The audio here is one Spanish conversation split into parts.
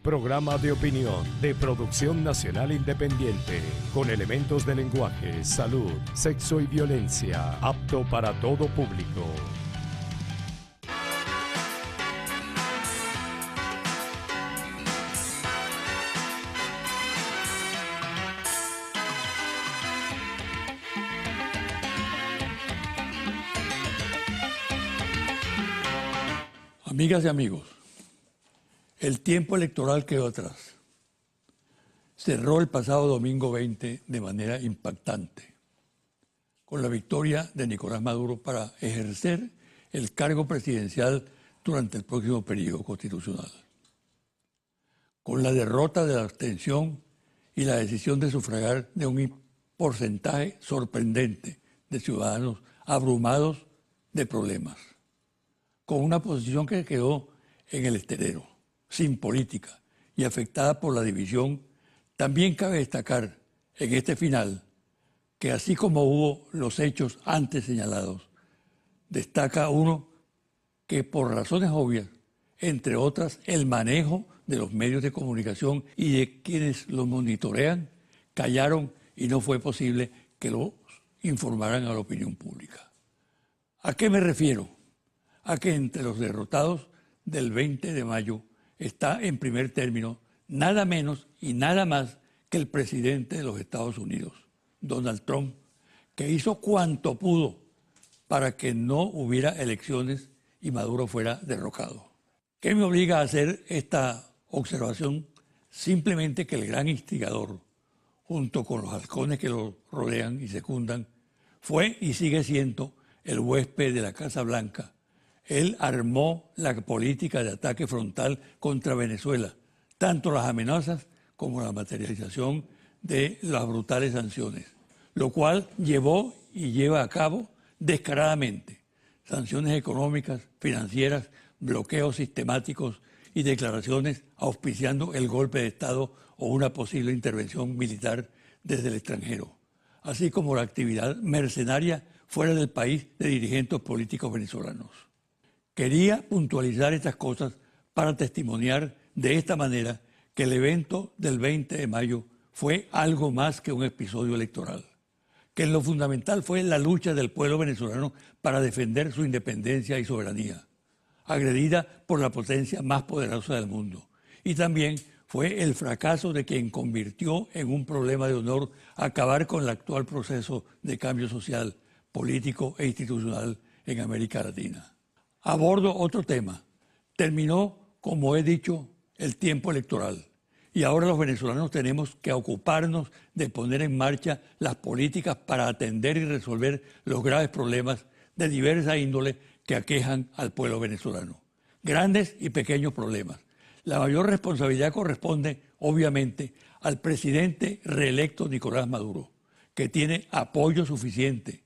Programa de opinión de producción nacional independiente, con elementos de lenguaje, salud, sexo y violencia, apto para todo público. Amigas y amigos, el tiempo electoral quedó atrás. Cerró el pasado domingo 20 de manera impactante, con la victoria de Nicolás Maduro para ejercer el cargo presidencial durante el próximo periodo constitucional. Con la derrota de la abstención y la decisión de sufragar de un porcentaje sorprendente de ciudadanos abrumados de problemas, con una posición que quedó en el exterior, sin política y afectada por la división, también cabe destacar en este final que así como hubo los hechos antes señalados, destaca uno que por razones obvias, entre otras el manejo de los medios de comunicación y de quienes los monitorean, callaron y no fue posible que los informaran a la opinión pública. ¿A qué me refiero? A que entre los derrotados del 20 de mayo está en primer término nada menos y nada más que el presidente de los Estados Unidos, Donald Trump, que hizo cuanto pudo para que no hubiera elecciones y Maduro fuera derrocado. ¿Qué me obliga a hacer esta observación? Simplemente que el gran instigador, junto con los halcones que lo rodean y secundan, fue y sigue siendo el huésped de la Casa Blanca. Él armó la política de ataque frontal contra Venezuela, tanto las amenazas como la materialización de las brutales sanciones, lo cual llevó y lleva a cabo descaradamente sanciones económicas, financieras, bloqueos sistemáticos y declaraciones auspiciando el golpe de Estado o una posible intervención militar desde el extranjero, así como la actividad mercenaria fuera del país de dirigentes políticos venezolanos. Quería puntualizar estas cosas para testimoniar de esta manera que el evento del 20 de mayo fue algo más que un episodio electoral, que en lo fundamental fue la lucha del pueblo venezolano para defender su independencia y soberanía, agredida por la potencia más poderosa del mundo, y también fue el fracaso de quien convirtió en un problema de honor acabar con el actual proceso de cambio social, político e institucional en América Latina. Abordo otro tema. Terminó, como he dicho, el tiempo electoral y ahora los venezolanos tenemos que ocuparnos de poner en marcha las políticas para atender y resolver los graves problemas de diversa índole que aquejan al pueblo venezolano. Grandes y pequeños problemas. La mayor responsabilidad corresponde, obviamente, al presidente reelecto Nicolás Maduro, que tiene apoyo suficiente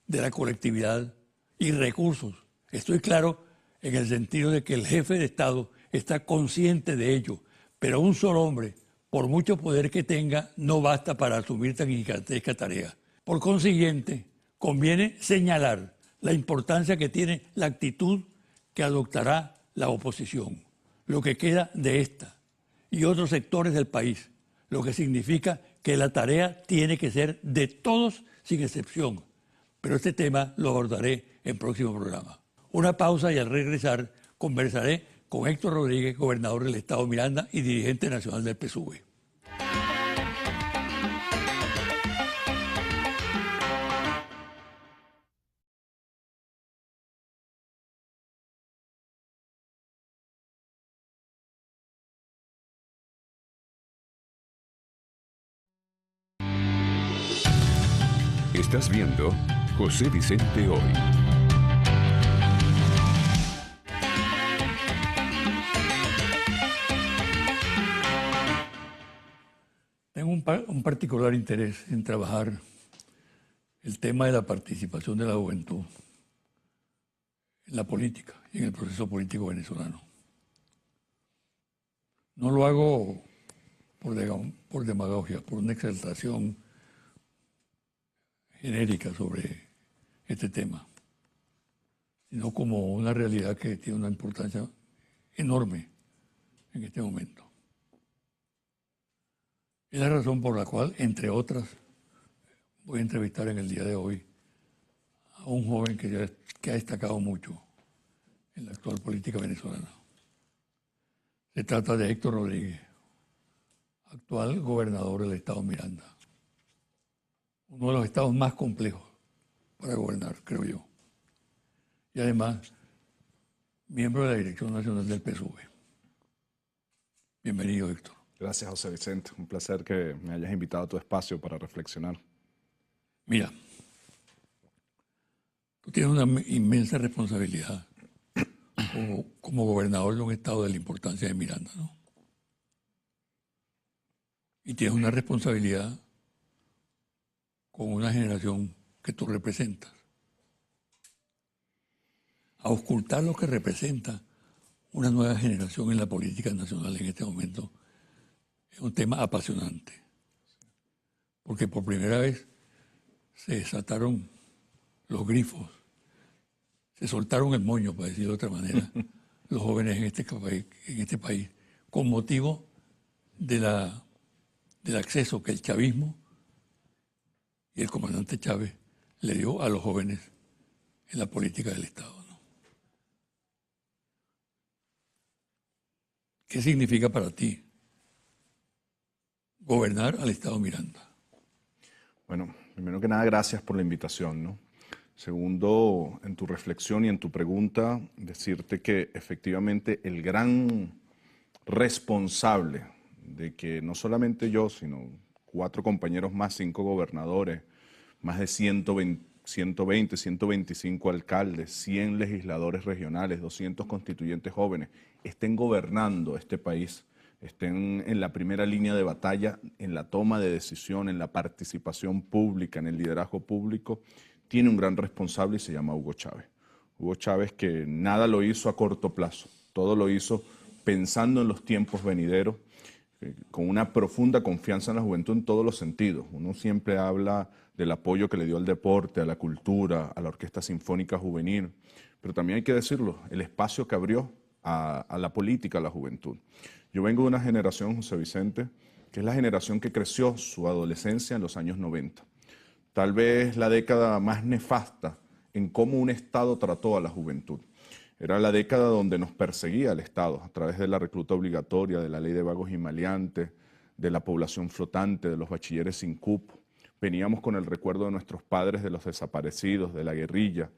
de la colectividad y recursos. Estoy claro en el sentido de que el jefe de Estado está consciente de ello, pero un solo hombre, por mucho poder que tenga, no basta para asumir tan gigantesca tarea. Por consiguiente, conviene señalar la importancia que tiene la actitud que adoptará la oposición, lo que queda de esta y otros sectores del país, lo que significa que la tarea tiene que ser de todos sin excepción. Pero este tema lo abordaré en próximo programa. Una pausa y al regresar conversaré con Héctor Rodríguez, gobernador del estado Miranda y dirigente nacional del PSUV. Estás viendo José Vicente Hoy. Tengo un particular interés en trabajar el tema de la participación de la juventud en la política y en el proceso político venezolano. No lo hago por demagogia, por una exaltación genérica sobre este tema, sino como una realidad que tiene una importancia enorme en este momento. Es la razón por la cual, entre otras, voy a entrevistar en el día de hoy a un joven que ha destacado mucho en la actual política venezolana. Se trata de Héctor Rodríguez, actual gobernador del estado Miranda. Uno de los estados más complejos para gobernar, creo yo. Y además, miembro de la Dirección Nacional del PSUV. Bienvenido, Héctor. Gracias, José Vicente. Un placer que me hayas invitado a tu espacio para reflexionar. Mira, tú tienes una inmensa responsabilidad como gobernador de un estado de la importancia de Miranda, ¿no? Y tienes una responsabilidad con una generación que tú representas. A ocultar lo que representa una nueva generación en la política nacional en este momento es un tema apasionante. Porque por primera vez se desataron los grifos, se soltaron el moño, para decirlo de otra manera, los jóvenes en este país, con motivo del acceso que el chavismo y el comandante Chávez le dio a los jóvenes en la política del Estado, ¿no? ¿Qué significa para ti gobernar al Estado Miranda? Bueno, primero que nada, gracias por la invitación, ¿no? Segundo, en tu reflexión y en tu pregunta, decirte que efectivamente el gran responsable de que no solamente yo, sino 4 compañeros más, 5 gobernadores, más de 120, 125 alcaldes, 100 legisladores regionales, 200 constituyentes jóvenes, estén gobernando este país, estén en la primera línea de batalla, en la toma de decisión, en la participación pública, en el liderazgo público, tiene un gran responsable y se llama Hugo Chávez. Hugo Chávez, que nada lo hizo a corto plazo, todo lo hizo pensando en los tiempos venideros, con una profunda confianza en la juventud en todos los sentidos. Uno siempre habla del apoyo que le dio al deporte, a la cultura, a la Orquesta Sinfónica Juvenil, pero también hay que decirlo, el espacio que abrió a la política, a la juventud. Yo vengo de una generación, José Vicente, que es la generación que creció su adolescencia en los años 90. Tal vez la década más nefasta en cómo un Estado trató a la juventud. Era la década donde nos perseguía el Estado a través de la recluta obligatoria, de la ley de vagos y maleantes, de la población flotante, de los bachilleres sin cupo. Veníamos con el recuerdo de nuestros padres, de los desaparecidos, de la guerrilla.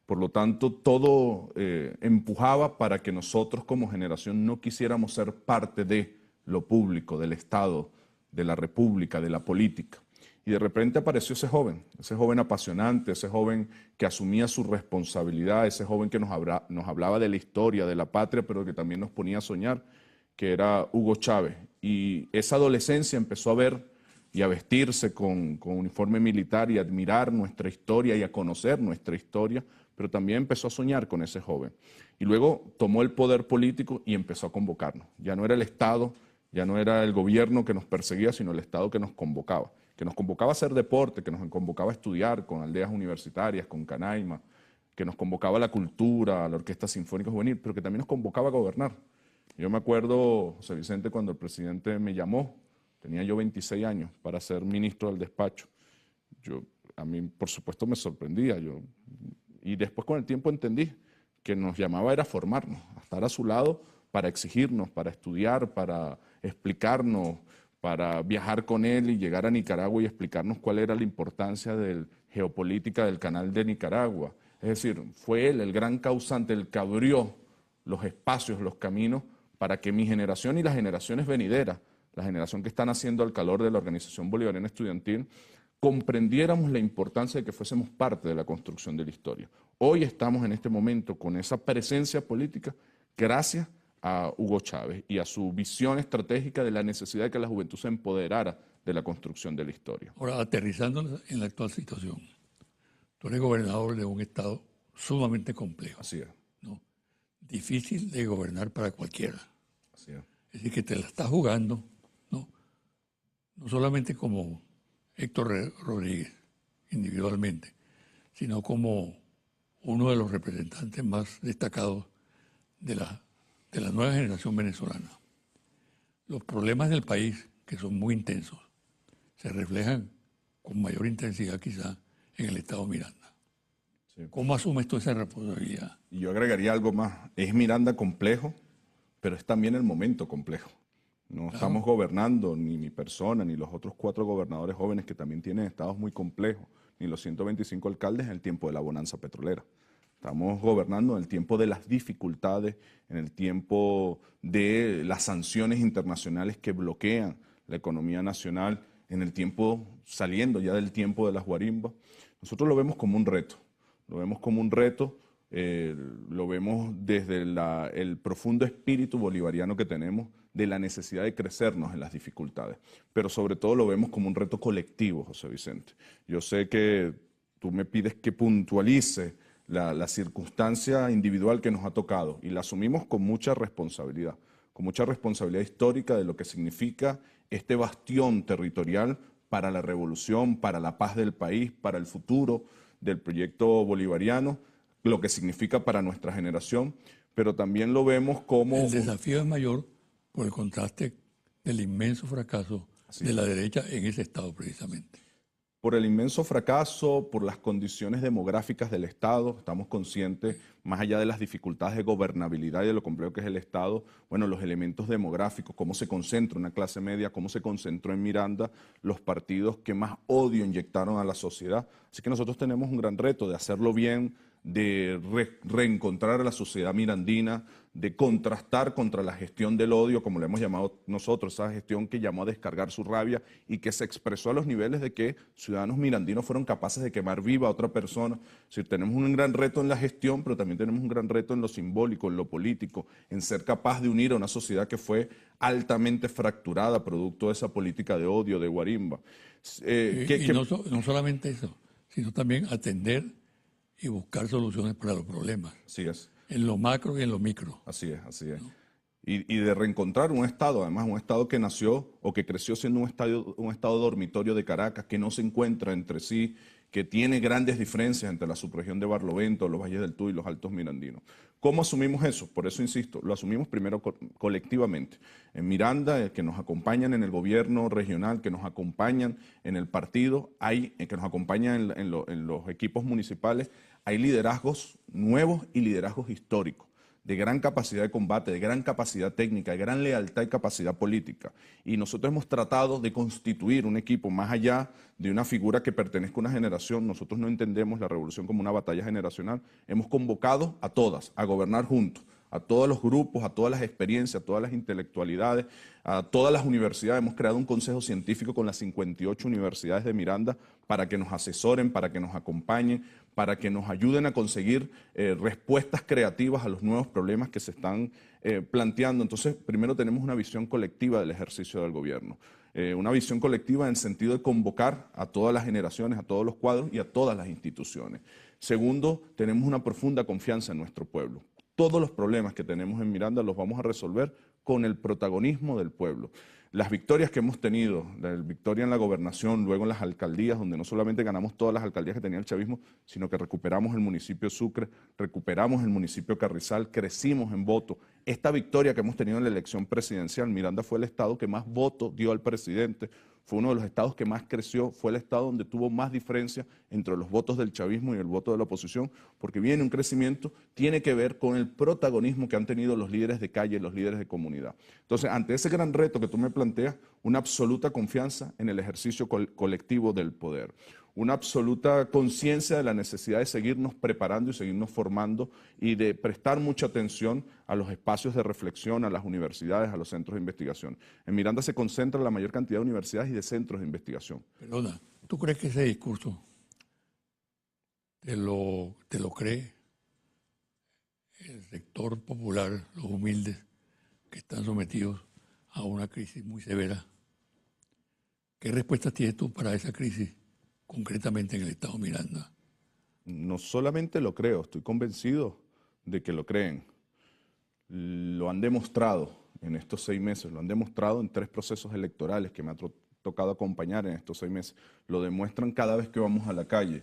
Por lo tanto, todo empujaba para que nosotros como generación no quisiéramos ser parte de lo público, del Estado, de la República, de la política. Y de repente apareció ese joven apasionante, ese joven que asumía su responsabilidad, ese joven que nos hablaba de la historia, de la patria, pero que también nos ponía a soñar, que era Hugo Chávez. Y esa adolescencia empezó a ver y a vestirse con uniforme militar y a admirar nuestra historia y a conocer nuestra historia, pero también empezó a soñar con ese joven. Y luego tomó el poder político y empezó a convocarnos. Ya no era el Estado, ya no era el gobierno que nos perseguía, sino el Estado que nos convocaba a hacer deporte, que nos convocaba a estudiar con aldeas universitarias, con Canaima, que nos convocaba a la cultura, a la Orquesta Sinfónica Juvenil, pero que también nos convocaba a gobernar. Yo me acuerdo, José Vicente, cuando el presidente me llamó, tenía yo 26 años, para ser ministro del despacho. A mí, por supuesto, me sorprendía. Y después, con el tiempo, entendí que nos llamaba era formarnos, a estar a su lado para exigirnos, para estudiar, para explicarnos, para viajar con él y llegar a Nicaragua y explicarnos cuál era la importancia de geopolítica del canal de Nicaragua. Es decir, fue él el gran causante, el que abrió los espacios, los caminos, para que mi generación y las generaciones venideras, la generación que está naciendo al calor de la Organización Bolivariana Estudiantil, comprendiéramos la importancia de que fuésemos parte de la construcción de la historia. Hoy estamos en este momento con esa presencia política gracias a Hugo Chávez y a su visión estratégica de la necesidad de que la juventud se empoderara de la construcción de la historia. Ahora, aterrizando en la actual situación, tú eres gobernador de un estado sumamente complejo. Así es. ¿No? Difícil de gobernar para cualquiera. Así es. Es decir, que te la estás jugando, ¿no? No solamente como Héctor Rodríguez, individualmente, sino como uno de los representantes más destacados de la nueva generación venezolana. Los problemas del país, que son muy intensos, se reflejan con mayor intensidad quizá en el estado Miranda. Sí. ¿Cómo asumes tú esa responsabilidad? Y yo agregaría algo más. Es Miranda complejo, pero es también el momento complejo. No estamos gobernando, ni mi persona, ni los otros 4 gobernadores jóvenes que también tienen estados muy complejos, ni los 125 alcaldes en el tiempo de la bonanza petrolera. Estamos gobernando en el tiempo de las dificultades, en el tiempo de las sanciones internacionales que bloquean la economía nacional, en el tiempo saliendo ya del tiempo de las guarimbas. Nosotros lo vemos como un reto, lo vemos como un reto, lo vemos desde el profundo espíritu bolivariano que tenemos de la necesidad de crecernos en las dificultades, pero sobre todo lo vemos como un reto colectivo, José Vicente. Yo sé que tú me pides que puntualice la circunstancia individual que nos ha tocado y la asumimos con mucha responsabilidad histórica de lo que significa este bastión territorial para la revolución, para la paz del país, para el futuro del proyecto bolivariano, lo que significa para nuestra generación, pero también lo vemos como... El desafío es mayor por el contraste del inmenso fracaso de la derecha en ese estado precisamente. Por el inmenso fracaso, por las condiciones demográficas del Estado, estamos conscientes, más allá de las dificultades de gobernabilidad y de lo complejo que es el Estado, bueno, los elementos demográficos, cómo se concentra una clase media, cómo se concentró en Miranda los partidos que más odio inyectaron a la sociedad. Así que nosotros tenemos un gran reto de hacerlo bien, de reencontrar a la sociedad mirandina, de contrastar contra la gestión del odio, como le hemos llamado nosotros, esa gestión que llamó a descargar su rabia y que se expresó a los niveles de que ciudadanos mirandinos fueron capaces de quemar viva a otra persona. Es decir, tenemos un gran reto en la gestión, pero también tenemos un gran reto en lo simbólico, en lo político, en ser capaz de unir a una sociedad que fue altamente fracturada producto de esa política de odio, de guarimba. No solamente eso, sino también atender y buscar soluciones para los problemas. Así es. En lo macro y en lo micro. Así es, así es. ¿No? Y de reencontrar un Estado, además un Estado que nació o que creció siendo un estado dormitorio de Caracas, que no se encuentra entre sí, que tiene grandes diferencias entre la subregión de Barlovento, los Valles del Tuy y los Altos Mirandinos. ¿Cómo asumimos eso? Por eso insisto, lo asumimos primero colectivamente. En Miranda, que nos acompañan en el gobierno regional, que nos acompañan en el partido, que nos acompañan en los equipos municipales, hay liderazgos nuevos y liderazgos históricos, de gran capacidad de combate, de gran capacidad técnica, de gran lealtad y capacidad política. Y nosotros hemos tratado de constituir un equipo más allá de una figura que pertenezca a una generación. Nosotros no entendemos la revolución como una batalla generacional. Hemos convocado a todas a gobernar juntos, a todos los grupos, a todas las experiencias, a todas las intelectualidades, a todas las universidades. Hemos creado un consejo científico con las 58 universidades de Miranda para que nos asesoren, para que nos acompañen, para que nos ayuden a conseguir respuestas creativas a los nuevos problemas que se están planteando. Entonces, primero tenemos una visión colectiva del ejercicio del gobierno. Una visión colectiva en el sentido de convocar a todas las generaciones, a todos los cuadros y a todas las instituciones. Segundo, tenemos una profunda confianza en nuestro pueblo. Todos los problemas que tenemos en Miranda los vamos a resolver con el protagonismo del pueblo. Las victorias que hemos tenido, la victoria en la gobernación, luego en las alcaldías, donde no solamente ganamos todas las alcaldías que tenía el chavismo, sino que recuperamos el municipio Sucre, recuperamos el municipio Carrizal, crecimos en voto. Esta victoria que hemos tenido en la elección presidencial, Miranda fue el estado que más votos dio al presidente, fue uno de los estados que más creció, fue el estado donde tuvo más diferencia entre los votos del chavismo y el voto de la oposición, porque viene un crecimiento, tiene que ver con el protagonismo que han tenido los líderes de calle, los líderes de comunidad. Entonces, ante ese gran reto que tú me planteas, una absoluta confianza en el ejercicio colectivo del poder, una absoluta conciencia de la necesidad de seguirnos preparando y seguirnos formando y de prestar mucha atención a los espacios de reflexión, a las universidades, a los centros de investigación. En Miranda se concentra la mayor cantidad de universidades y de centros de investigación. Perdona, ¿tú crees que ese discurso te lo cree el sector popular, los humildes, que están sometidos a una crisis muy severa? ¿Qué respuestas tienes tú para esa crisis, concretamente en el estado Miranda? No solamente lo creo, estoy convencido de que lo creen. Lo han demostrado en estos 6 meses, lo han demostrado en 3 procesos electorales que me ha tocado acompañar en estos 6 meses. Lo demuestran cada vez que vamos a la calle.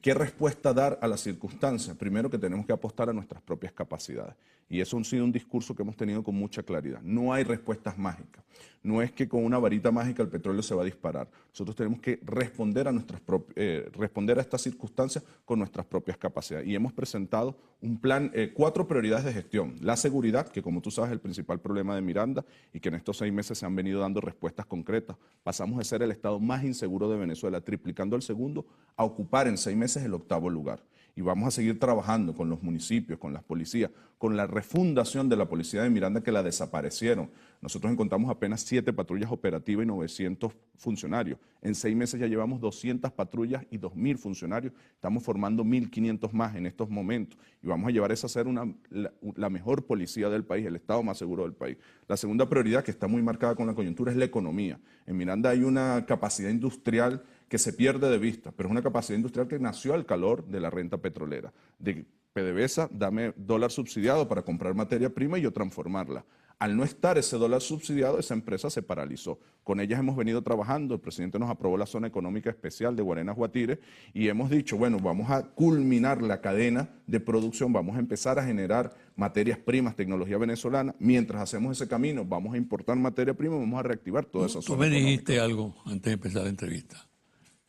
¿Qué respuesta dar a las circunstancias? Primero, que tenemos que apostar a nuestras propias capacidades. Y eso ha sido un discurso que hemos tenido con mucha claridad. No hay respuestas mágicas. No es que con una varita mágica el petróleo se va a disparar. Nosotros tenemos que responder a estas circunstancias con nuestras propias capacidades. Y hemos presentado un plan, 4 prioridades de gestión. La seguridad, que como tú sabes es el principal problema de Miranda y que en estos 6 meses se han venido dando respuestas concretas. Pasamos de ser el estado más inseguro de Venezuela, triplicando el segundo, a ocupar en 6 meses el 8º lugar. Y vamos a seguir trabajando con los municipios, con las policías, con la refundación de la policía de Miranda que la desaparecieron. Nosotros encontramos apenas 7 patrullas operativas y 900 funcionarios. En 6 meses ya llevamos 200 patrullas y 2.000 funcionarios. Estamos formando 1.500 más en estos momentos. Y vamos a llevar esa a ser la mejor policía del país, el estado más seguro del país. La segunda prioridad, que está muy marcada con la coyuntura, es la economía. En Miranda hay una capacidad industrial que se pierde de vista, pero es una capacidad industrial que nació al calor de la renta petrolera. De PDVSA, dame dólar subsidiado para comprar materia prima y yo transformarla. Al no estar ese dólar subsidiado, esa empresa se paralizó. Con ellas hemos venido trabajando, el presidente nos aprobó la zona económica especial de Guarenas-Guatire y hemos dicho, bueno, vamos a culminar la cadena de producción, vamos a empezar a generar materias primas, tecnología venezolana. Mientras hacemos ese camino, vamos a importar materia prima y vamos a reactivar toda esa zona Tú me dijiste económica. algo antes de empezar la entrevista,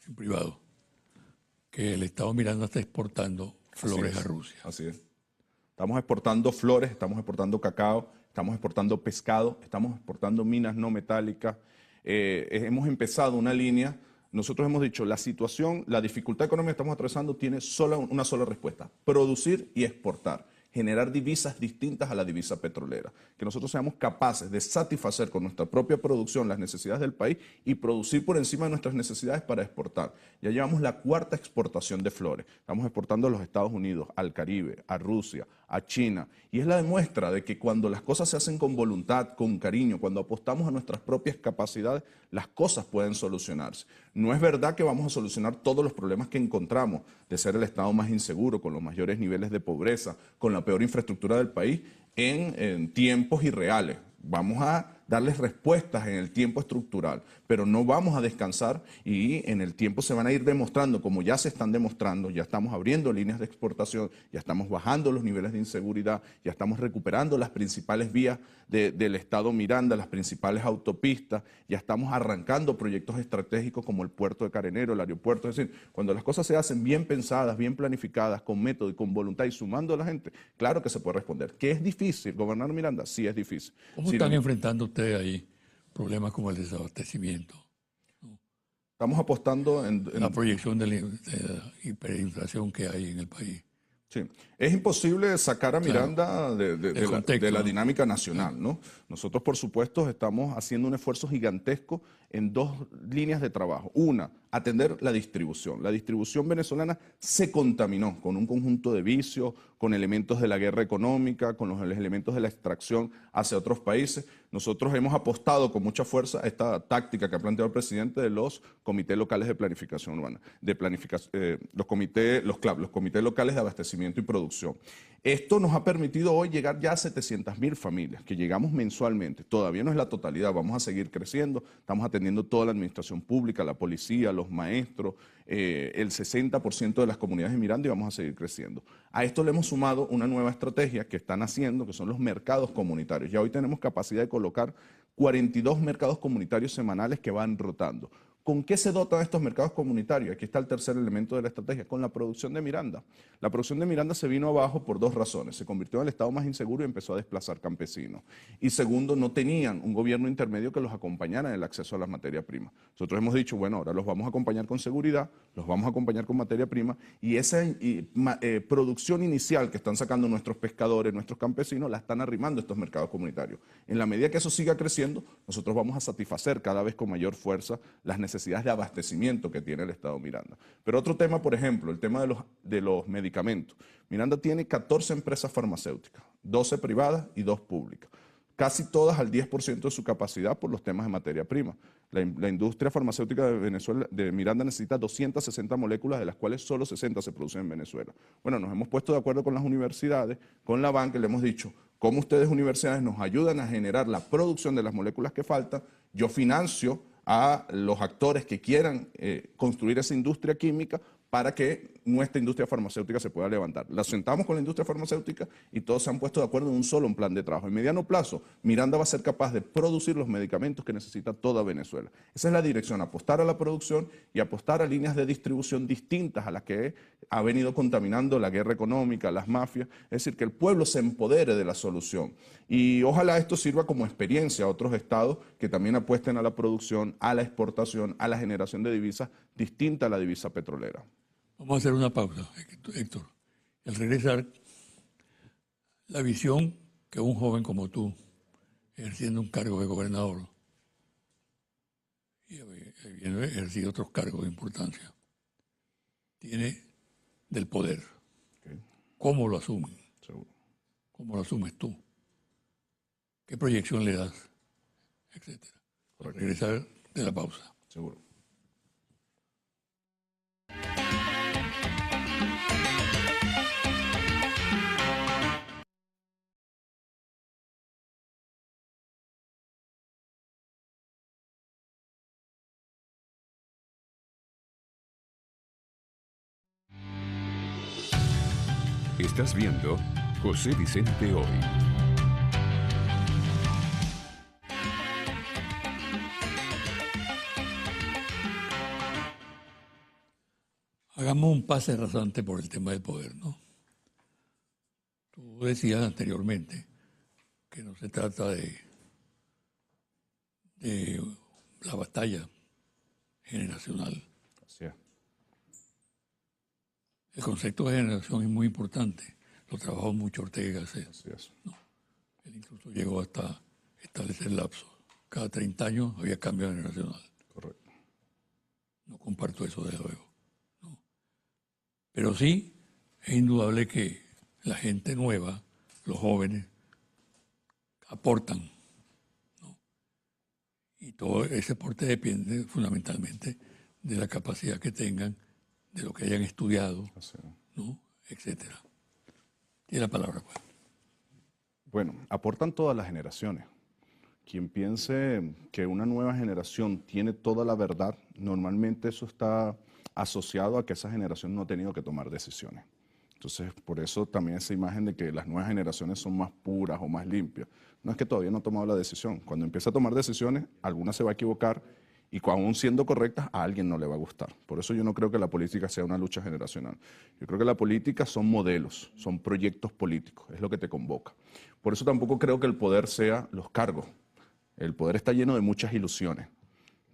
en privado, que el Estado Miranda está exportando flores a Rusia. Así es. Estamos exportando flores, estamos exportando cacao, estamos exportando pescado, estamos exportando minas no metálicas. Hemos empezado una línea. Nosotros hemos dicho, la situación, la dificultad económica que estamos atravesando tiene una sola respuesta: producir y exportar. Generar divisas distintas a la divisa petrolera, que nosotros seamos capaces de satisfacer con nuestra propia producción las necesidades del país y producir por encima de nuestras necesidades para exportar. Ya llevamos la 4ª exportación de flores, estamos exportando a los Estados Unidos, al Caribe, a Rusia, a China, y es la demuestra de que cuando las cosas se hacen con voluntad, con cariño, cuando apostamos a nuestras propias capacidades, las cosas pueden solucionarse. No es verdad que vamos a solucionar todos los problemas que encontramos, de ser el estado más inseguro, con los mayores niveles de pobreza, con la peor infraestructura del país, en tiempos irreales. Vamos a darles respuestas en el tiempo estructural, pero no vamos a descansar y en el tiempo se van a ir demostrando, como ya se están demostrando, ya estamos abriendo líneas de exportación, ya estamos bajando los niveles de inseguridad, ya estamos recuperando las principales vías del estado Miranda, las principales autopistas, ya estamos arrancando proyectos estratégicos como el puerto de Carenero, el aeropuerto. Es decir, cuando las cosas se hacen bien pensadas, bien planificadas, con método y con voluntad y sumando a la gente, claro que se puede responder. ¿Que es difícil gobernar Miranda? Sí, es difícil. ¿Cómo están enfrentando ustedes ahí problemas como el desabastecimiento? Estamos apostando en la proyección de la hiperinflación que hay en el país. Sí, es imposible sacar a Miranda de la dinámica nacional, ¿no? Nosotros, por supuesto, estamos haciendo un esfuerzo gigantesco en 2 líneas de trabajo. Una, atender la distribución. La distribución venezolana se contaminó con un conjunto de vicios, con elementos de la guerra económica, con los elementos de la extracción hacia otros países. Nosotros hemos apostado con mucha fuerza a esta táctica que ha planteado el presidente de los comités locales de planificación urbana, los comités locales de abastecimiento y producción. Esto nos ha permitido hoy llegar ya a 700.000 familias, que llegamos mensualmente. Todavía no es la totalidad, vamos a seguir creciendo. Estamos atendiendo toda la administración pública, la policía, los maestros, el 60% de las comunidades de Miranda, y vamos a seguir creciendo. A esto le hemos sumado una nueva estrategia que están haciendo, que son los mercados comunitarios. Ya hoy tenemos capacidad de colocar 42 mercados comunitarios semanales que van rotando. ¿Con qué se dotan estos mercados comunitarios? Aquí está el tercer elemento de la estrategia, con la producción de Miranda. La producción de Miranda se vino abajo por 2 razones. Se convirtió en el estado más inseguro y empezó a desplazar campesinos. Y segundo, no tenían un gobierno intermedio que los acompañara en el acceso a las materias primas. Nosotros hemos dicho, bueno, ahora los vamos a acompañar con seguridad, los vamos a acompañar con materia prima, y esa producción inicial que están sacando nuestros pescadores, nuestros campesinos, la están arrimando estos mercados comunitarios. En la medida que eso siga creciendo, nosotros vamos a satisfacer cada vez con mayor fuerza las necesidades de abastecimiento que tiene el estado Miranda. Pero otro tema, por ejemplo, el tema de los medicamentos. Miranda tiene 14 empresas farmacéuticas, 12 privadas y 2 públicas, casi todas al 10% de su capacidad por los temas de materia prima. La industria farmacéutica de Venezuela, de Miranda, necesita 260 moléculas, de las cuales solo 60 se producen en Venezuela. Bueno, nos hemos puesto de acuerdo con las universidades, con la banca, y le hemos dicho, ¿cómo ustedes universidades nos ayudan a generar la producción de las moléculas que faltan? Yo financio a los actores que quieran construir esa industria química para que nuestra industria farmacéutica se pueda levantar. La sentamos con la industria farmacéutica y todos se han puesto de acuerdo en un solo plan de trabajo. En mediano plazo, Miranda va a ser capaz de producir los medicamentos que necesita toda Venezuela. Esa es la dirección, apostar a la producción y apostar a líneas de distribución distintas a las que ha venido contaminando la guerra económica, las mafias. Es decir, que el pueblo se empodere de la solución. Y ojalá esto sirva como experiencia a otros estados que también apuesten a la producción, a la exportación, a la generación de divisas distinta a la divisa petrolera. Vamos a hacer una pausa, Héctor. Al regresar, la visión que un joven como tú, ejerciendo un cargo de gobernador, y habiendo ejercido otros cargos de importancia, tiene del poder. Okay. ¿Cómo lo asumen? Seguro. ¿Cómo lo asumes tú? ¿Qué proyección le das? Etcétera. Al regresar de la pausa. Seguro. Estás viendo José Vicente Hoy. Hagamos un pase rasante por el tema del poder, ¿no? Tú decías anteriormente que no se trata de la batalla generacional. Así es. El concepto de generación es muy importante. Lo trabajó mucho Ortega Gasset. Así es. ¿No? Él incluso llegó hasta establecer lapsos. Cada 30 años había cambio generacional. Correcto. No comparto eso, desde luego. ¿No? Pero sí, es indudable que la gente nueva, los jóvenes, aportan. ¿No? Y todo ese aporte depende fundamentalmente de la capacidad que tengan, de lo que hayan estudiado, ¿no? Etcétera. Tiene la palabra, pues. Bueno, aportan todas las generaciones. Quien piense que una nueva generación tiene toda la verdad, normalmente eso está asociado a que esa generación no ha tenido que tomar decisiones. Entonces, por eso también esa imagen de que las nuevas generaciones son más puras o más limpias. No es que todavía no ha tomado la decisión. Cuando empieza a tomar decisiones, alguna se va a equivocar y aún siendo correctas, a alguien no le va a gustar. Por eso yo no creo que la política sea una lucha generacional. Yo creo que la política son modelos, son proyectos políticos, es lo que te convoca. Por eso tampoco creo que el poder sea los cargos. El poder está lleno de muchas ilusiones,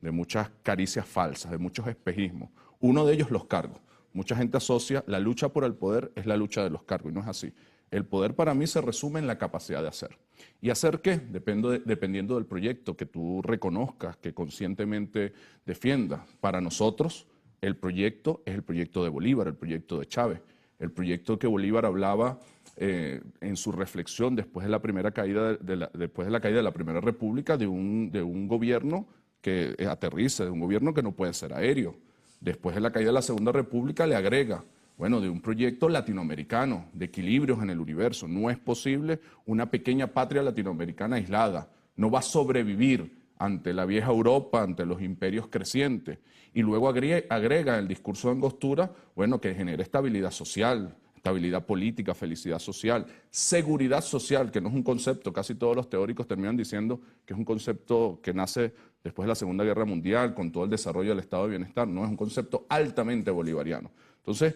de muchas caricias falsas, de muchos espejismos. Uno de ellos, los cargos. Mucha gente asocia la lucha por el poder es la lucha de los cargos, y no es así. El poder para mí se resume en la capacidad de hacer. ¿Y hacer qué? Dependiendo del proyecto que tú reconozcas, que conscientemente defiendas. Para nosotros, el proyecto es el proyecto de Bolívar, el proyecto de Chávez, el proyecto que Bolívar hablaba en su reflexión después de la primera caída después de la caída de la Primera República, de un gobierno que aterriza, de un gobierno que no puede ser aéreo. Después de la caída de la Segunda República le agrega, bueno, de un proyecto latinoamericano, de equilibrios en el universo. No es posible una pequeña patria latinoamericana aislada. No va a sobrevivir ante la vieja Europa, ante los imperios crecientes. Y luego agrega el discurso de Angostura, bueno, que genere estabilidad social, estabilidad política, felicidad social, seguridad social, que no es un concepto, casi todos los teóricos terminan diciendo que es un concepto que nace después de la Segunda Guerra Mundial, con todo el desarrollo del estado de bienestar. No, es un concepto altamente bolivariano. Entonces,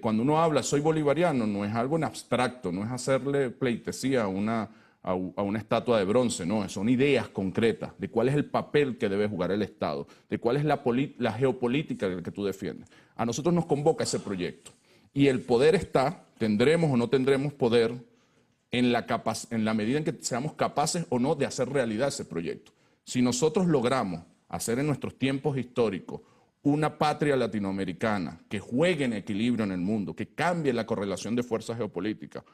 cuando uno habla soy bolivariano, no es algo en abstracto, no es hacerle pleitesía a una estatua de bronce, no, son ideas concretas de cuál es el papel que debe jugar el Estado, de cuál es la geopolítica que tú defiendes. A nosotros nos convoca ese proyecto. Y el poder está, tendremos o no tendremos poder en la medida en que seamos capaces o no de hacer realidad ese proyecto. Si nosotros logramos hacer en nuestros tiempos históricos una patria latinoamericana que juegue en equilibrio en el mundo, que cambie la correlación de fuerzas geopolíticas,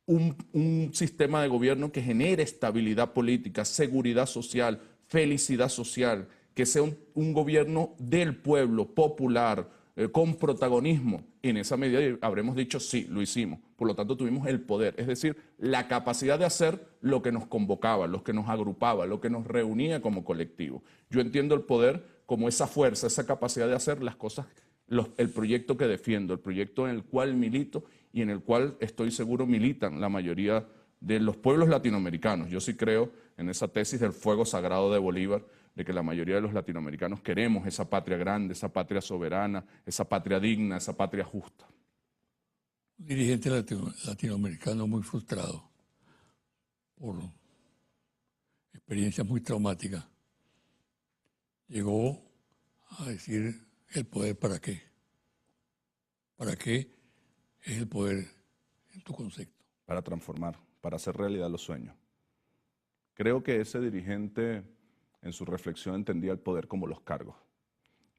un sistema de gobierno que genere estabilidad política, seguridad social, felicidad social, que sea un gobierno del pueblo, popular, con protagonismo. En esa medida habremos dicho sí, lo hicimos. Por lo tanto tuvimos el poder, es decir, la capacidad de hacer lo que nos convocaba, lo que nos agrupaba, lo que nos reunía como colectivo. Yo entiendo el poder como esa fuerza, esa capacidad de hacer las cosas el proyecto que defiendo, el proyecto en el cual milito y en el cual estoy seguro militan la mayoría de los pueblos latinoamericanos. Yo sí creo en esa tesis del fuego sagrado de Bolívar, de que la mayoría de los latinoamericanos queremos esa patria grande, esa patria soberana, esa patria digna, esa patria justa. Un dirigente latinoamericano muy frustrado por experiencias muy traumáticas, llegó a decir: ¿el poder para qué? ¿Para qué es el poder en tu concepto? Para transformar, para hacer realidad los sueños. Creo que ese dirigente en su reflexión entendía el poder como los cargos.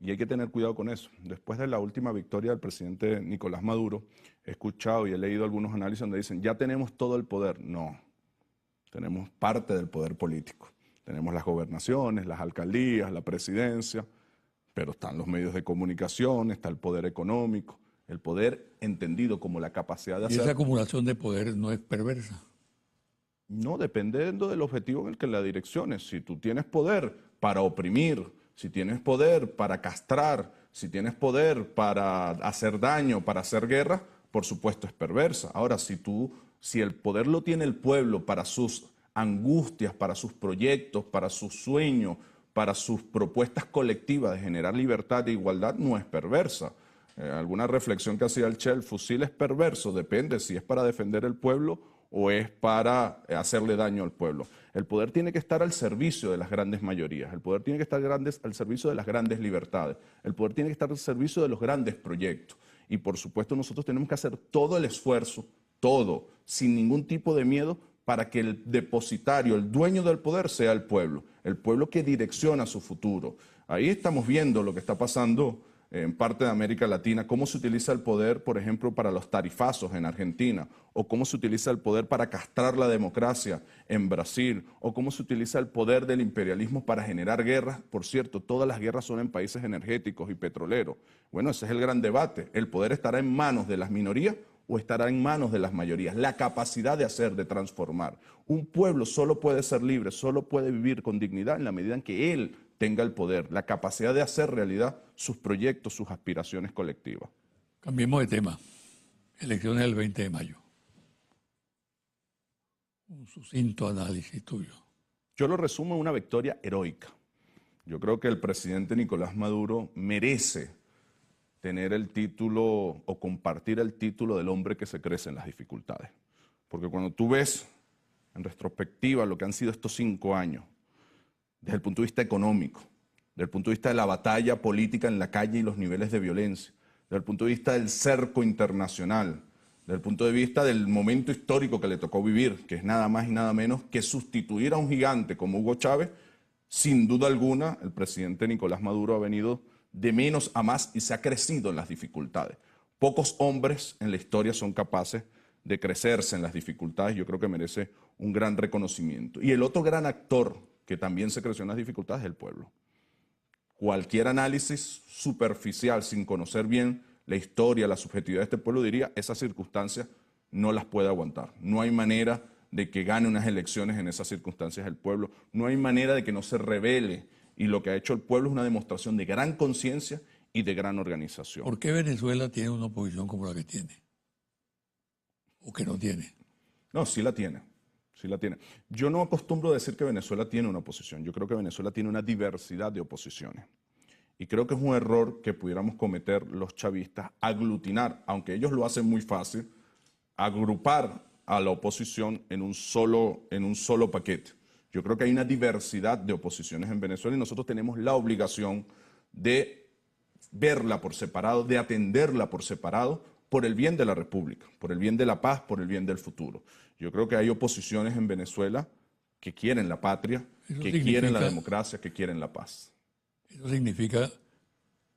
Y hay que tener cuidado con eso. Después de la última victoria del presidente Nicolás Maduro, he escuchado y he leído algunos análisis donde dicen: ya tenemos todo el poder. No, tenemos parte del poder político. Tenemos las gobernaciones, las alcaldías, la presidencia, pero están los medios de comunicación, está el poder económico, el poder entendido como la capacidad de hacer... ¿Y esa acumulación de poder no es perversa? No, dependiendo del objetivo en el que la direcciones. Si tú tienes poder para oprimir, si tienes poder para castrar, si tienes poder para hacer daño, para hacer guerra, por supuesto es perversa. Ahora, si el poder lo tiene el pueblo para sus angustias, para sus proyectos, para sus sueños, para sus propuestas colectivas de generar libertad e igualdad, no es perversa. Alguna reflexión que hacía el Che: el fusil es perverso, depende si es para defender el pueblo o es para hacerle daño al pueblo. El poder tiene que estar al servicio de las grandes mayorías, el poder tiene que estar al servicio de las grandes libertades, el poder tiene que estar al servicio de los grandes proyectos. Y por supuesto nosotros tenemos que hacer todo el esfuerzo, todo, sin ningún tipo de miedo, para que el depositario, el dueño del poder sea el pueblo que direcciona su futuro. Ahí estamos viendo lo que está pasando en parte de América Latina, cómo se utiliza el poder, por ejemplo, para los tarifazos en Argentina, o cómo se utiliza el poder para castrar la democracia en Brasil, o cómo se utiliza el poder del imperialismo para generar guerras. Por cierto, todas las guerras son en países energéticos y petroleros. Bueno, ese es el gran debate. ¿El poder estará en manos de las minorías o estará en manos de las mayorías? La capacidad de hacer, de transformar. Un pueblo solo puede ser libre, solo puede vivir con dignidad en la medida en que él tenga el poder, la capacidad de hacer realidad sus proyectos, sus aspiraciones colectivas. Cambiemos de tema. Elecciones del 20 de mayo. Un sucinto análisis tuyo. Yo lo resumo en una victoria heroica. Yo creo que el presidente Nicolás Maduro merece tener el título o compartir el título del hombre que se crece en las dificultades. Porque cuando tú ves en retrospectiva lo que han sido estos 5 años, desde el punto de vista económico, desde el punto de vista de la batalla política en la calle y los niveles de violencia, desde el punto de vista del cerco internacional, desde el punto de vista del momento histórico que le tocó vivir, que es nada más y nada menos que sustituir a un gigante como Hugo Chávez, sin duda alguna el presidente Nicolás Maduro ha venido de menos a más y se ha crecido en las dificultades. Pocos hombres en la historia son capaces de crecerse en las dificultades. Yo creo que merece un gran reconocimiento. Y el otro gran actor que también se creció en las dificultades es el pueblo. Cualquier análisis superficial, sin conocer bien la historia, la subjetividad de este pueblo, diría: esas circunstancias no las puede aguantar. No hay manera de que gane unas elecciones en esas circunstancias el pueblo. No hay manera de que no se rebele. Y lo que ha hecho el pueblo es una demostración de gran conciencia y de gran organización. ¿Por qué Venezuela tiene una oposición como la que tiene? ¿O que no tiene? No, sí la tiene. Sí la tiene. Yo no acostumbro a decir que Venezuela tiene una oposición. Yo creo que Venezuela tiene una diversidad de oposiciones. Y creo que es un error que pudiéramos cometer los chavistas, aglutinar, aunque ellos lo hacen muy fácil, agrupar a la oposición en un solo paquete. Yo creo que hay una diversidad de oposiciones en Venezuela y nosotros tenemos la obligación de verla por separado, de atenderla por separado, por el bien de la República, por el bien de la paz, por el bien del futuro. Yo creo que hay oposiciones en Venezuela que quieren la patria, que quieren la democracia, que quieren la paz. Eso significa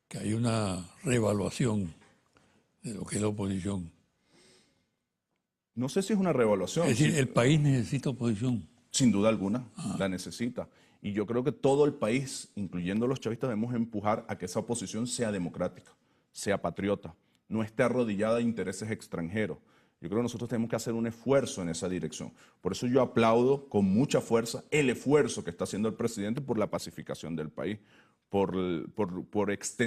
que hay una reevaluación de lo que es la oposición. No sé si es una reevaluación. Es decir, el país necesita oposición. Sin duda alguna, la necesita. Y yo creo que todo el país, incluyendo los chavistas, debemos empujar a que esa oposición sea democrática, sea patriota, no esté arrodillada a intereses extranjeros. Yo creo que nosotros tenemos que hacer un esfuerzo en esa dirección. Por eso yo aplaudo con mucha fuerza el esfuerzo que está haciendo el presidente por la pacificación del país, por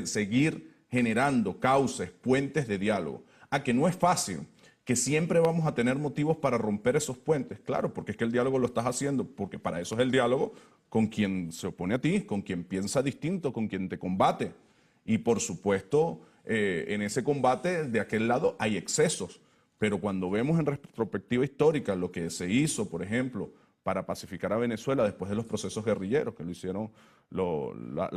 seguir generando cauces, puentes de diálogo. A que no es fácil, que siempre vamos a tener motivos para romper esos puentes. Claro, porque es que el diálogo lo estás haciendo, porque para eso es el diálogo con quien se opone a ti, con quien piensa distinto, con quien te combate. Y por supuesto, en ese combate de aquel lado hay excesos. Pero cuando vemos en retrospectiva histórica lo que se hizo, por ejemplo, para pacificar a Venezuela después de los procesos guerrilleros, que lo hicieron la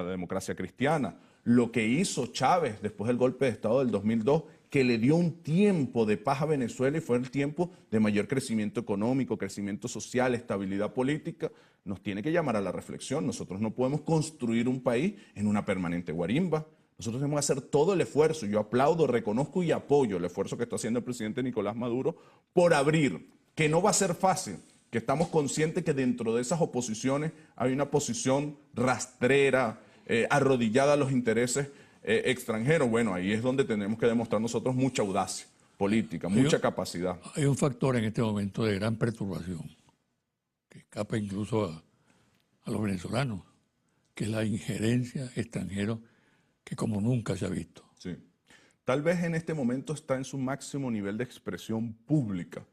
democracia cristiana, lo que hizo Chávez después del golpe de Estado del 2002, que le dio un tiempo de paz a Venezuela y fue el tiempo de mayor crecimiento económico, crecimiento social, estabilidad política, nos tiene que llamar a la reflexión. Nosotros no podemos construir un país en una permanente guarimba. Nosotros tenemos que hacer todo el esfuerzo. Yo aplaudo, reconozco y apoyo el esfuerzo que está haciendo el presidente Nicolás Maduro por abrir, que no va a ser fácil, que estamos conscientes que dentro de esas oposiciones hay una posición rastrera, arrodillada a los intereses extranjeros. Bueno, ahí es donde tenemos que demostrar nosotros mucha audacia política, mucha capacidad. Hay un factor en este momento de gran perturbación, que escapa incluso a los venezolanos, que es la injerencia extranjera que como nunca se ha visto. Sí. Tal vez en este momento está en su máximo nivel de expresión pública,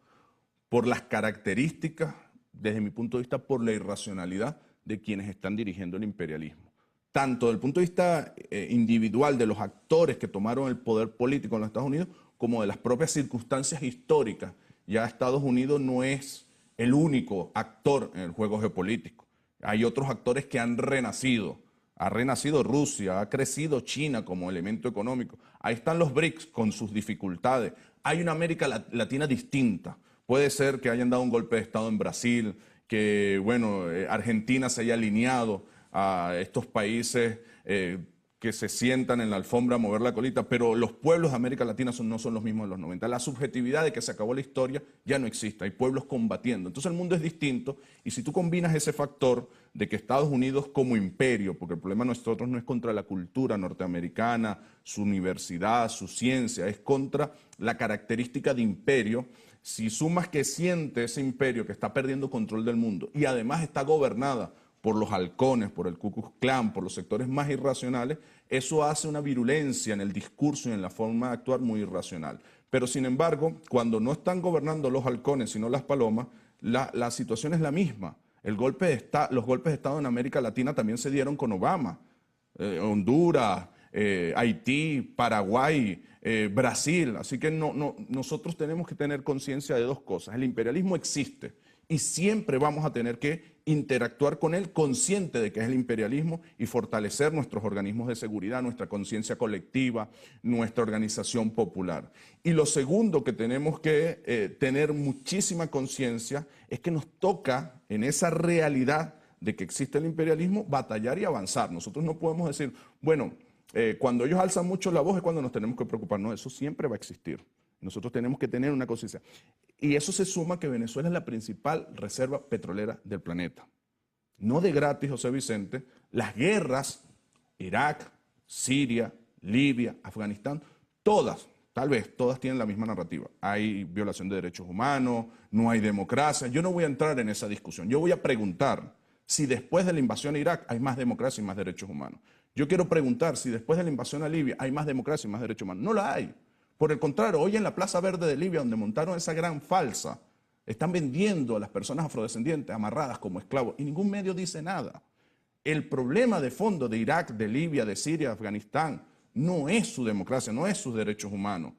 por las características, desde mi punto de vista, por la irracionalidad de quienes están dirigiendo el imperialismo. Tanto desde el punto de vista individual de los actores que tomaron el poder político en los Estados Unidos, como de las propias circunstancias históricas. Ya Estados Unidos no es el único actor en el juego geopolítico. Hay otros actores que han renacido. Ha renacido Rusia, ha crecido China como elemento económico. Ahí están los BRICS con sus dificultades. Hay una América Latina distinta. Puede ser que hayan dado un golpe de Estado en Brasil, que bueno, Argentina se haya alineado a estos países que se sientan en la alfombra a mover la colita, pero los pueblos de América Latina no son los mismos de los 90. La subjetividad de que se acabó la historia ya no existe, hay pueblos combatiendo. Entonces el mundo es distinto y si tú combinas ese factor de que Estados Unidos como imperio, porque el problema de nosotros no es contra la cultura norteamericana, su universidad, su ciencia, es contra la característica de imperio. Si sumas que siente ese imperio que está perdiendo control del mundo y además está gobernada por los halcones, por el Ku Klux Klan, por los sectores más irracionales, eso hace una virulencia en el discurso y en la forma de actuar muy irracional. Pero sin embargo, cuando no están gobernando los halcones, sino las palomas, la situación es la misma. Los golpes de Estado en América Latina también se dieron con Obama. Honduras, Haití, Paraguay, Brasil. Así que nosotros tenemos que tener conciencia de dos cosas. El imperialismo existe y siempre vamos a tener que interactuar con él consciente de que es el imperialismo y fortalecer nuestros organismos de seguridad, nuestra conciencia colectiva, nuestra organización popular. Y lo segundo que tenemos que tener muchísima conciencia es que nos toca en esa realidad de que existe el imperialismo batallar y avanzar. Nosotros no podemos decir, bueno, cuando ellos alzan mucho la voz es cuando nos tenemos que preocupar. No, eso siempre va a existir. Nosotros tenemos que tener una conciencia. Y eso se suma que Venezuela es la principal reserva petrolera del planeta. No de gratis, José Vicente, las guerras, Irak, Siria, Libia, Afganistán, todas, tal vez todas tienen la misma narrativa. Hay violación de derechos humanos, no hay democracia. Yo no voy a entrar en esa discusión. Yo voy a preguntar si después de la invasión a Irak hay más democracia y más derechos humanos. Yo quiero preguntar si después de la invasión a Libia hay más democracia y más derechos humanos. No la hay. Por el contrario, hoy en la Plaza Verde de Libia, donde montaron esa gran falsa, están vendiendo a las personas afrodescendientes amarradas como esclavos y ningún medio dice nada. El problema de fondo de Irak, de Libia, de Siria, de Afganistán, no es su democracia, no es sus derechos humanos,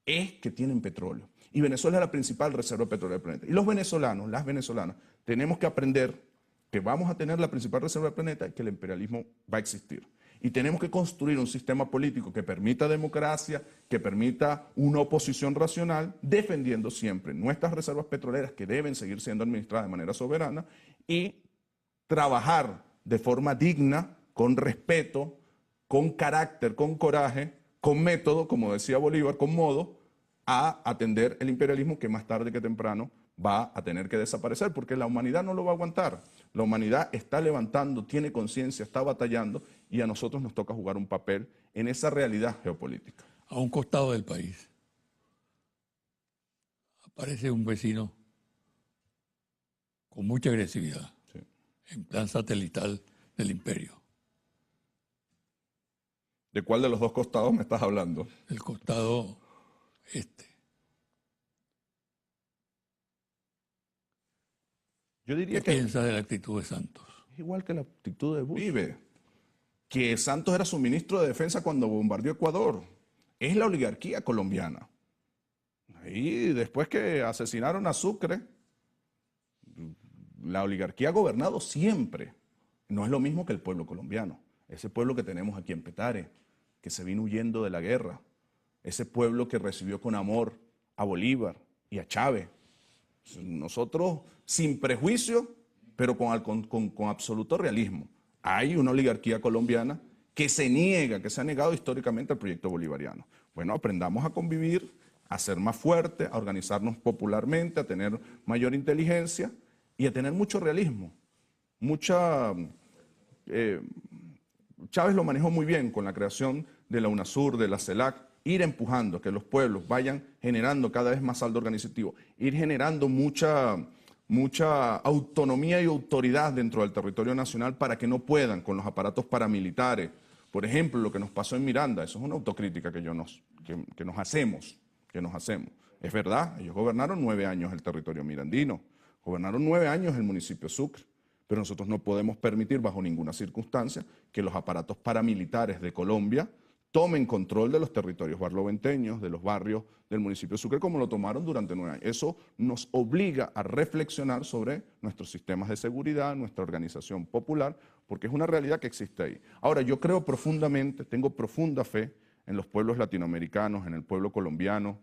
es que tienen petróleo. Y Venezuela es la principal reserva de petróleo del planeta. Y los venezolanos, las venezolanas, tenemos que aprender que vamos a tener la principal reserva del planeta y que el imperialismo va a existir. Y tenemos que construir un sistema político que permita democracia, que permita una oposición racional, defendiendo siempre nuestras reservas petroleras que deben seguir siendo administradas de manera soberana y trabajar de forma digna, con respeto, con carácter, con coraje, con método, como decía Bolívar, con modo, a atender el imperialismo que más tarde que temprano va a tener que desaparecer, porque la humanidad no lo va a aguantar. La humanidad está levantando, tiene conciencia, está batallando y a nosotros nos toca jugar un papel en esa realidad geopolítica. A un costado del país aparece un vecino con mucha agresividad, sí, en plan satelital del imperio. ¿De cuál de los dos costados me estás hablando? El costado este. Yo diría ¿Qué que piensa de la actitud de Santos? es igual que la actitud de Bush. Vive, que Santos era su ministro de Defensa cuando bombardeó Ecuador. Es la oligarquía colombiana. Y después que asesinaron a Sucre, la oligarquía ha gobernado siempre. No es lo mismo que el pueblo colombiano. Ese pueblo que tenemos aquí en Petare, que se vino huyendo de la guerra. Ese pueblo que recibió con amor a Bolívar y a Chávez. Nosotros, sin prejuicio, pero con absoluto realismo. Hay una oligarquía colombiana que se ha negado históricamente al proyecto bolivariano. Bueno, aprendamos a convivir, a ser más fuertes, a organizarnos popularmente, a tener mayor inteligencia y a tener mucho realismo. Chávez lo manejó muy bien con la creación de la UNASUR, de la CELAC, ir empujando, que los pueblos vayan generando cada vez más saldo organizativo, ir generando mucha autonomía y autoridad dentro del territorio nacional para que no puedan con los aparatos paramilitares. Por ejemplo, lo que nos pasó en Miranda, eso es una autocrítica que nos hacemos. Es verdad, ellos gobernaron 9 años el territorio mirandino, gobernaron 9 años el municipio Sucre, pero nosotros no podemos permitir bajo ninguna circunstancia que los aparatos paramilitares de Colombia tomen control de los territorios barloventeños, de los barrios del municipio de Sucre, como lo tomaron durante 9 años. Eso nos obliga a reflexionar sobre nuestros sistemas de seguridad, nuestra organización popular, porque es una realidad que existe ahí. Ahora, yo creo profundamente, tengo profunda fe en los pueblos latinoamericanos, en el pueblo colombiano,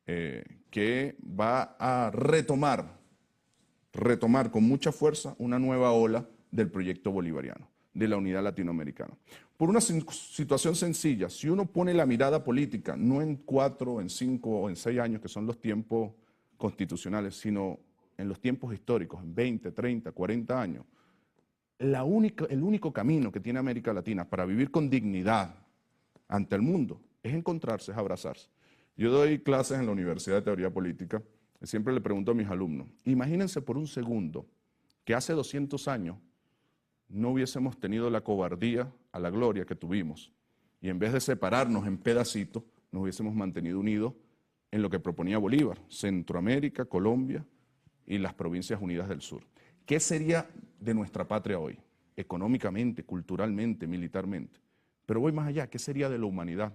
que va a retomar con mucha fuerza una nueva ola del proyecto bolivariano, de la unidad latinoamericana. Por una situación sencilla, si uno pone la mirada política, no en 4, en 5 o en 6 años, que son los tiempos constitucionales, sino en los tiempos históricos, en 20, 30, 40 años, el único camino que tiene América Latina para vivir con dignidad ante el mundo es encontrarse, es abrazarse. Yo doy clases en la Universidad de Teoría Política y siempre le pregunto a mis alumnos, imagínense por un segundo que hace 200 años no hubiésemos tenido la cobardía a la gloria que tuvimos y en vez de separarnos en pedacitos, nos hubiésemos mantenido unidos en lo que proponía Bolívar, Centroamérica, Colombia y las Provincias Unidas del Sur. ¿Qué sería de nuestra patria hoy? Económicamente, culturalmente, militarmente. Pero voy más allá, ¿qué sería de la humanidad?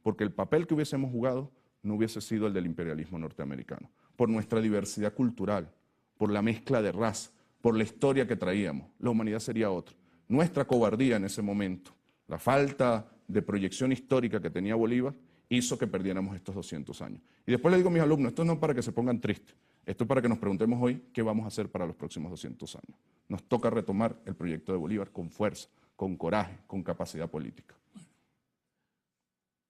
Porque el papel que hubiésemos jugado no hubiese sido el del imperialismo norteamericano. Por nuestra diversidad cultural, por la mezcla de raza, por la historia que traíamos, la humanidad sería otra. Nuestra cobardía en ese momento, la falta de proyección histórica que tenía Bolívar, hizo que perdiéramos estos 200 años. Y después le digo a mis alumnos, esto no es para que se pongan tristes, esto es para que nos preguntemos hoy qué vamos a hacer para los próximos 200 años. Nos toca retomar el proyecto de Bolívar con fuerza, con coraje, con capacidad política.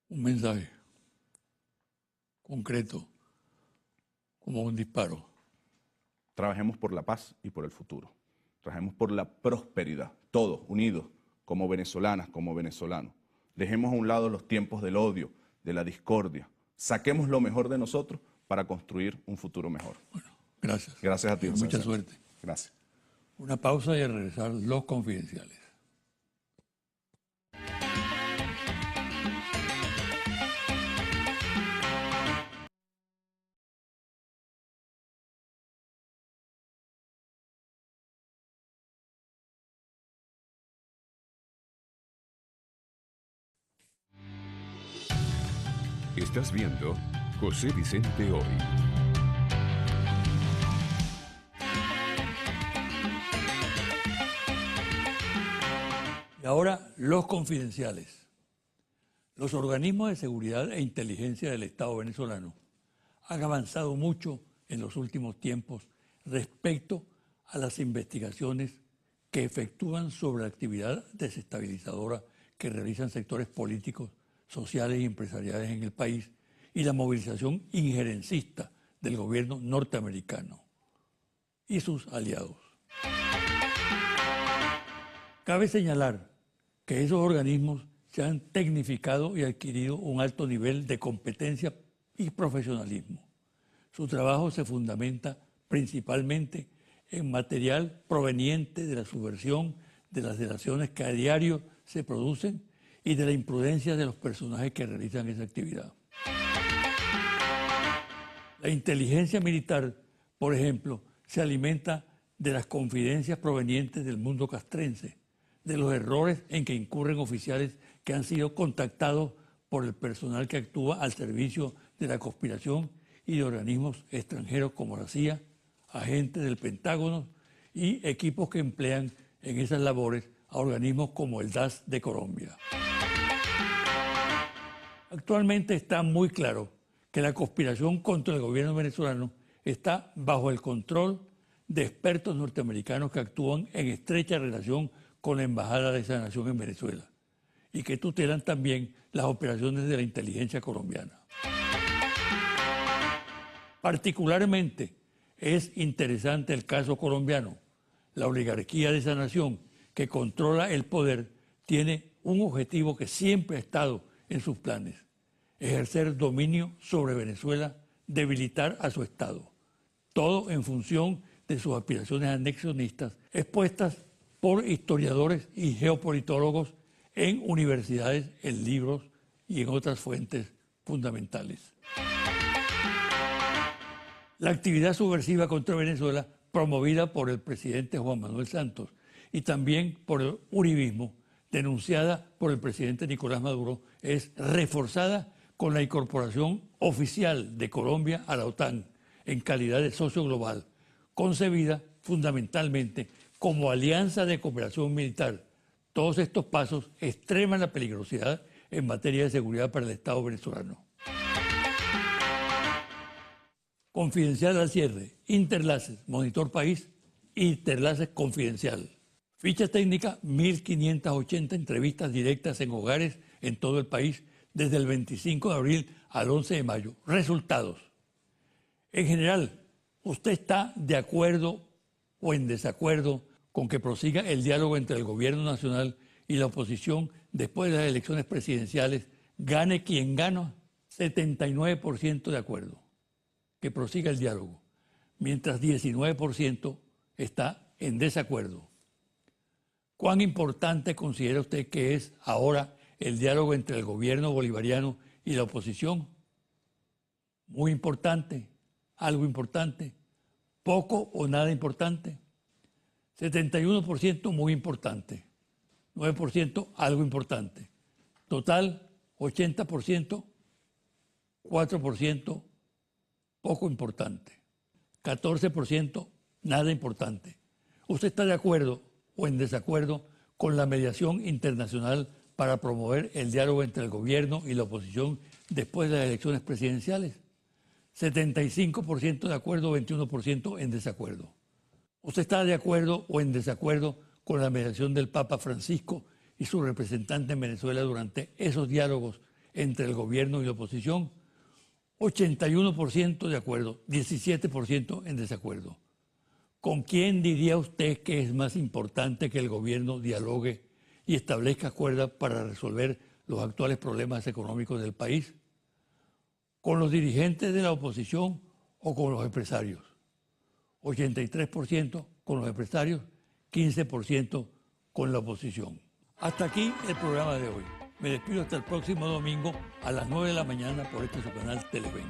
Un mensaje concreto, como un disparo. Trabajemos por la paz y por el futuro. Trabajemos por la prosperidad, todos unidos, como venezolanas, como venezolanos. Dejemos a un lado los tiempos del odio, de la discordia. Saquemos lo mejor de nosotros para construir un futuro mejor. Bueno, gracias. Gracias a ti, José Mucha Vicente. suerte. Gracias. Una pausa y a regresar los confidenciales. Estás viendo José Vicente Hoy. Y ahora los confidenciales. Los organismos de seguridad e inteligencia del Estado venezolano han avanzado mucho en los últimos tiempos respecto a las investigaciones que efectúan sobre la actividad desestabilizadora que realizan sectores políticos, sociales y empresariales en el país y la movilización injerencista del gobierno norteamericano y sus aliados. Cabe señalar que esos organismos se han tecnificado y adquirido un alto nivel de competencia y profesionalismo. Su trabajo se fundamenta principalmente en material proveniente de la subversión de las delaciones que a diario se producen y de la imprudencia de los personajes que realizan esa actividad. La inteligencia militar, por ejemplo, se alimenta de las confidencias provenientes del mundo castrense, de los errores en que incurren oficiales que han sido contactados por el personal que actúa al servicio de la conspiración y de organismos extranjeros como la CIA, agentes del Pentágono y equipos que emplean en esas labores a organismos como el DAS de Colombia. Actualmente está muy claro que la conspiración contra el gobierno venezolano está bajo el control de expertos norteamericanos que actúan en estrecha relación con la embajada de esa nación en Venezuela y que tutelan también las operaciones de la inteligencia colombiana. Particularmente es interesante el caso colombiano. La oligarquía de esa nación que controla el poder tiene un objetivo que siempre ha estado en sus planes: ejercer dominio sobre Venezuela, debilitar a su Estado. Todo en función de sus aspiraciones anexionistas expuestas por historiadores y geopolitólogos en universidades, en libros y en otras fuentes fundamentales. La actividad subversiva contra Venezuela, promovida por el presidente Juan Manuel Santos y también por el uribismo, denunciada por el presidente Nicolás Maduro, es reforzada con la incorporación oficial de Colombia a la OTAN en calidad de socio global, concebida fundamentalmente como alianza de cooperación militar. Todos estos pasos extreman la peligrosidad en materia de seguridad para el Estado venezolano. Confidencial al cierre, Interlaces, Monitor País, Interlaces Confidencial. Ficha técnica, 1.580 entrevistas directas en hogares en todo el país desde el 25 de abril al 11 de mayo. Resultados. En general, ¿usted está de acuerdo o en desacuerdo con que prosiga el diálogo entre el gobierno nacional y la oposición después de las elecciones presidenciales? Gane quien gana, 79% de acuerdo, que prosiga el diálogo, mientras 19% está en desacuerdo. ¿Cuán importante considera usted que es ahora el diálogo entre el gobierno bolivariano y la oposición? Muy importante, algo importante, poco o nada importante. 71% muy importante, 9% algo importante. Total 80%, 4% poco importante, 14% nada importante. ¿Usted está de acuerdo o en desacuerdo con la mediación internacional para promover el diálogo entre el gobierno y la oposición después de las elecciones presidenciales? 75% de acuerdo, 21% en desacuerdo. ¿Usted está de acuerdo o en desacuerdo con la mediación del Papa Francisco y su representante en Venezuela durante esos diálogos entre el gobierno y la oposición? 81% de acuerdo, 17% en desacuerdo. ¿Con quién diría usted que es más importante que el gobierno dialogue y establezca acuerdos para resolver los actuales problemas económicos del país? ¿Con los dirigentes de la oposición o con los empresarios? 83% con los empresarios, 15% con la oposición. Hasta aquí el programa de hoy. Me despido hasta el próximo domingo a las 9 de la mañana por este su canal Televen.